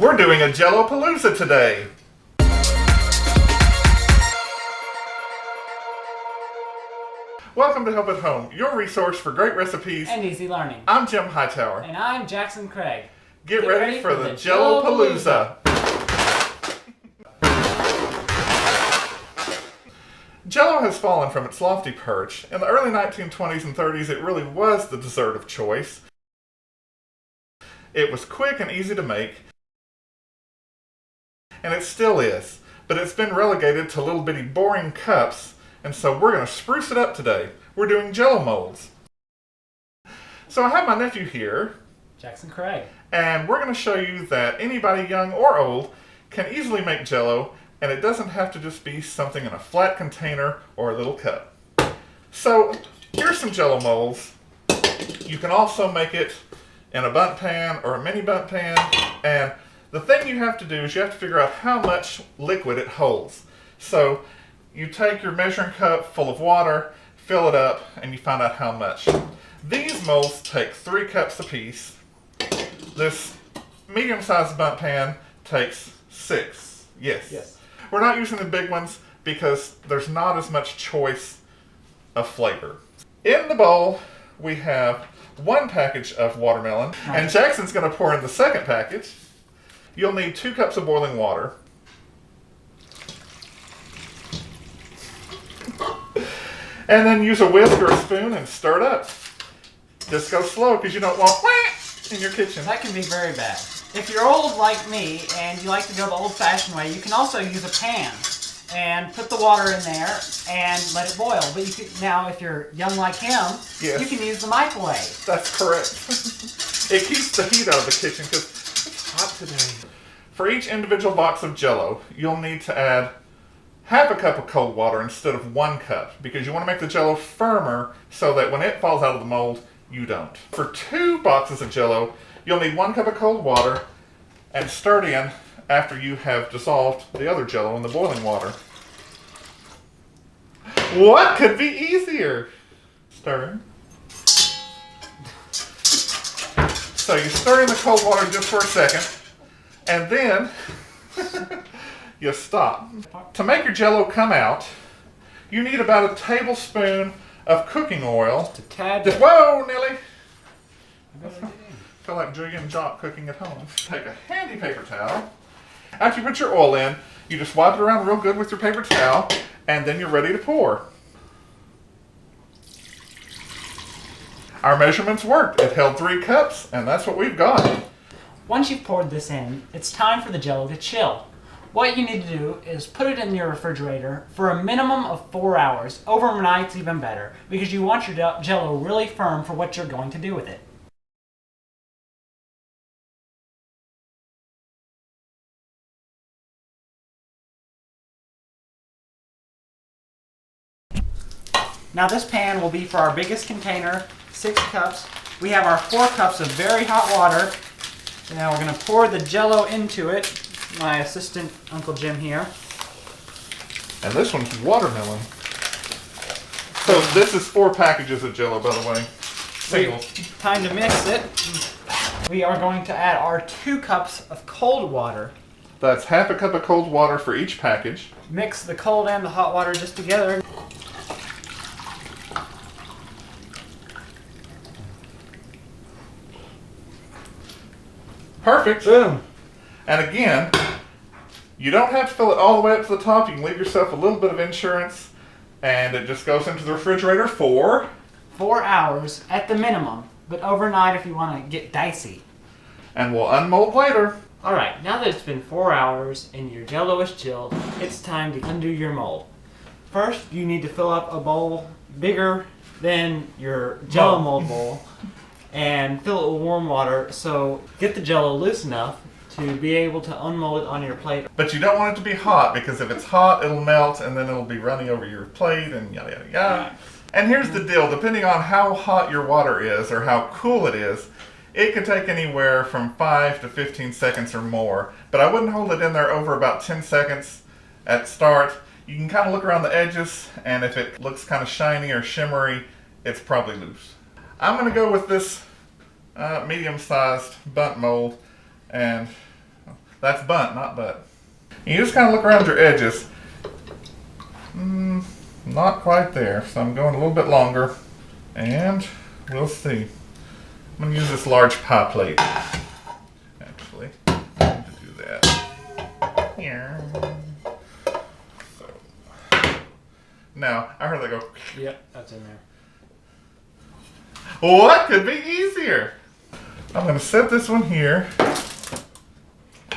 We're doing a Jell-o-palooza today. Welcome to Help at Home, your resource for great recipes and easy learning. I'm Jim Hightower. And I'm Jackson Craig. Get ready for the Jell-o-palooza. Jell-o has fallen from its lofty perch. In the early 1920s and 30s, it really was the dessert of choice. It was quick and easy to make, and it still is, but it's been relegated to little bitty boring cups, and so we're going to spruce it up today. We're doing Jell-o molds. So I have my nephew here, Jackson Craig, and we're going to show you that anybody young or old can easily make Jell-o, and it doesn't have to just be something in a flat container or a little cup. So here's some Jell-o molds. You can also make it in a bundt pan or a mini bundt pan, and the thing you have to do is you have to figure out how much liquid it holds. So you take your measuring cup full of water, fill it up, and you find out how much. These molds take 3 cups apiece. This medium-sized bundt pan takes 6. Yes. We're not using the big ones because there's not as much choice of flavor. In the bowl, we have 1 package of watermelon, and Jackson's going to pour in the second package. You'll need 2 cups of boiling water. And then use a whisk or a spoon and stir it up. Just go slow because you don't want whack in your kitchen. That can be very bad. If you're old like me and you like to go the old-fashioned way, you can also use a pan and put the water in there and let it boil. But you can, now, if you're young like him, You can use the microwave. That's correct. It keeps the heat out of the kitchen because it's hot today. For each individual box of Jell-o, you'll need to add half a cup of cold water instead of 1 cup because you want to make the Jell-o firmer so that when it falls out of the mold, you don't. For 2 boxes of Jell-o, you'll need 1 cup of cold water and stir it in after you have dissolved the other Jell-o in the boiling water. What could be easier? Stirring. So you stir in the cold water just for a second, and then you stop. To make your Jell-o come out, you need about a tablespoon of cooking oil. Just a tad. Whoa, Nelly! Feel like Julia and Jock cooking at home. Take a handy paper towel. After you put your oil in, you just wipe it around real good with your paper towel, and then you're ready to pour. Our measurements worked. It held 3 cups, and that's what we've got. Once you've poured this in, it's time for the Jell-o to chill. What you need to do is put it in your refrigerator for a minimum of 4 hours. Overnight's even better, because you want your Jell-o really firm for what you're going to do with it. Now this pan will be for our biggest container, 6 cups. We have our 4 cups of very hot water. And now we're going to pour the Jell-o into it. My assistant, Uncle Jim here. And this one's watermelon. So this is 4 packages of Jell-o, by the way. Singles. Time to mix it. We are going to add our 2 cups of cold water. That's half a cup of cold water for each package. Mix the cold and the hot water just together. Perfect. Boom. And again, you don't have to fill it all the way up to the top. You can leave yourself a little bit of insurance, and it just goes into the refrigerator for 4 hours at the minimum, but overnight if you want to get dicey. And we'll unmold later. Alright, now that it's been 4 hours and your Jell-o is chilled, it's time to undo your mold. First, you need to fill up a bowl bigger than your Jell-o mold bowl and fill it with warm water. So get the Jell-o loose enough to be able to unmold it on your plate. But you don't want it to be hot, because if it's hot, it'll melt and then it'll be running over your plate and yada yada yada. And here's the deal, depending on how hot your water is or how cool it is, it can take anywhere from 5 to 15 seconds or more. But I wouldn't hold it in there over about 10 seconds at start. You can kind of look around the edges, and if it looks kind of shiny or shimmery, it's probably loose. I'm going to go with this medium-sized bundt mold, and That's bunt, not butt. You just kind of look around your edges. Not quite there, so I'm going a little bit longer. And we'll see. I'm going to use this large pie plate. Actually, I'm going to do that. Here. So. Now, I heard that go. Yep, that's in there. What could be easier? I'm going to set this one here.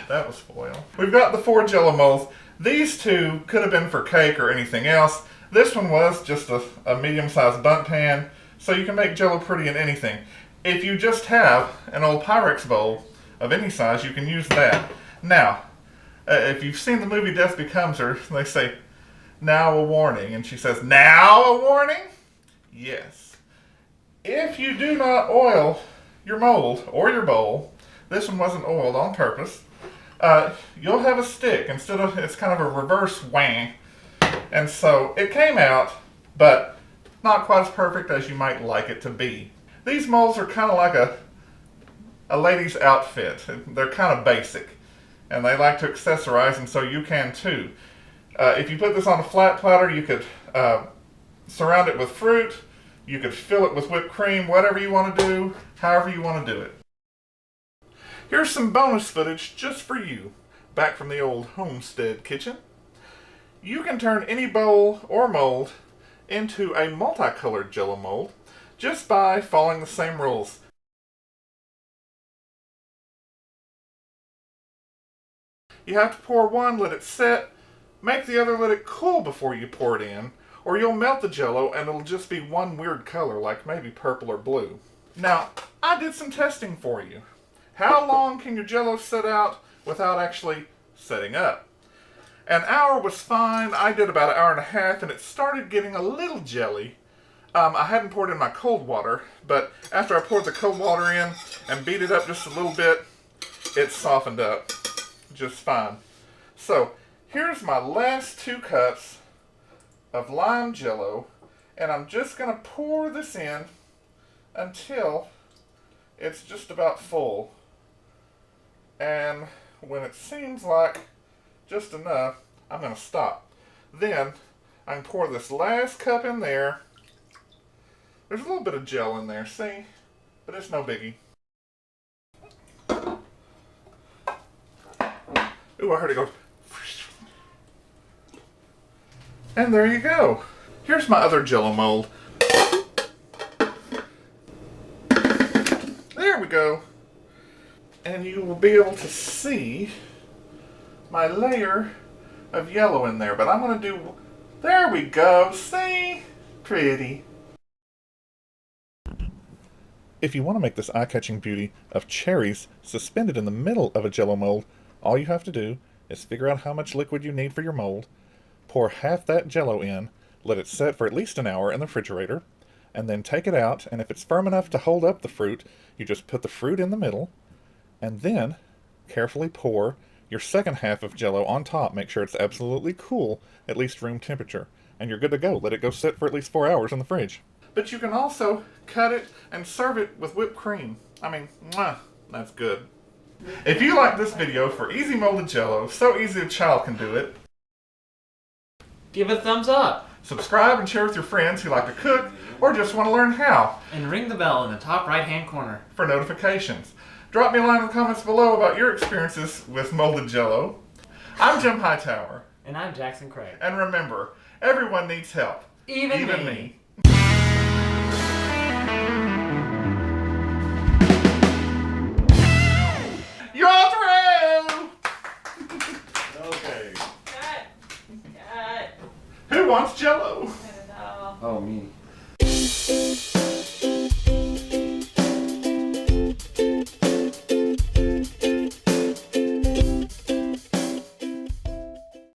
That was foil. We've got the 4 Jell-O molds. These 2 could have been for cake or anything else. This one was just a medium-sized bundt pan, so you can make Jell-O pretty in anything. If you just have an old Pyrex bowl of any size, you can use that. Now, if you've seen the movie Death Becomes Her, they say, "Now a warning," and she says, "Now a warning?" Yes. If you do not oil your mold or your bowl, this one wasn't oiled on purpose, you'll have a stick. Instead of, it's kind of a reverse wang. And so it came out, but not quite as perfect as you might like it to be. These molds are kind of like a lady's outfit. They're kind of basic, and they like to accessorize, and so you can too. If you put this on a flat platter, you could surround it with fruit. You could fill it with whipped cream, whatever you want to do, however you want to do it. Here's some bonus footage just for you, back from the old homestead kitchen. You can turn any bowl or mold into a multicolored Jell-O mold just by following the same rules. You have to pour one, let it set, make the other let it cool before you pour it in, or you'll melt the Jell-O and it'll just be one weird color, like maybe purple or blue. Now, I did some testing for you. How long can your Jell-O set out without actually setting up? An hour was fine. I did about an hour and a half, and it started getting a little jelly. I hadn't poured in my cold water, but after I poured the cold water in and beat it up just a little bit, it softened up just fine. So, here's my last 2 cups of lime Jell-O, and I'm just going to pour this in until it's just about full. And when it seems like just enough, I'm going to stop. Then I can pour this last cup in there. There's a little bit of gel in there, see? But it's no biggie. Ooh, I heard it go. And there you go. Here's my other Jell-O mold. There we go. And you will be able to see my layer of yellow in there. But I'm going to do... There we go. See? Pretty. If you want to make this eye-catching beauty of cherries suspended in the middle of a Jell-O mold, all you have to do is figure out how much liquid you need for your mold, pour half that Jell-O in, let it set for at least an hour in the refrigerator, and then take it out, and if it's firm enough to hold up the fruit, you just put the fruit in the middle, and then carefully pour your second half of Jell-O on top. Make sure it's absolutely cool, at least room temperature, and you're good to go. Let it go sit for at least 4 hours in the fridge. But you can also cut it and serve it with whipped cream. I mean, mwah, that's good. If you like this video for easy molded Jell-O, so easy a child can do it, give it a thumbs up. Subscribe and share with your friends who like to cook or just want to learn how. And ring the bell in the top right-hand corner for notifications. Drop me a line in the comments below about your experiences with molded Jell-O. I'm Jim Hightower. And I'm Jackson Craig. And remember, everyone needs help. Even me. You're through! Okay. Cut. Who wants Jell-O? I don't know. Oh, me.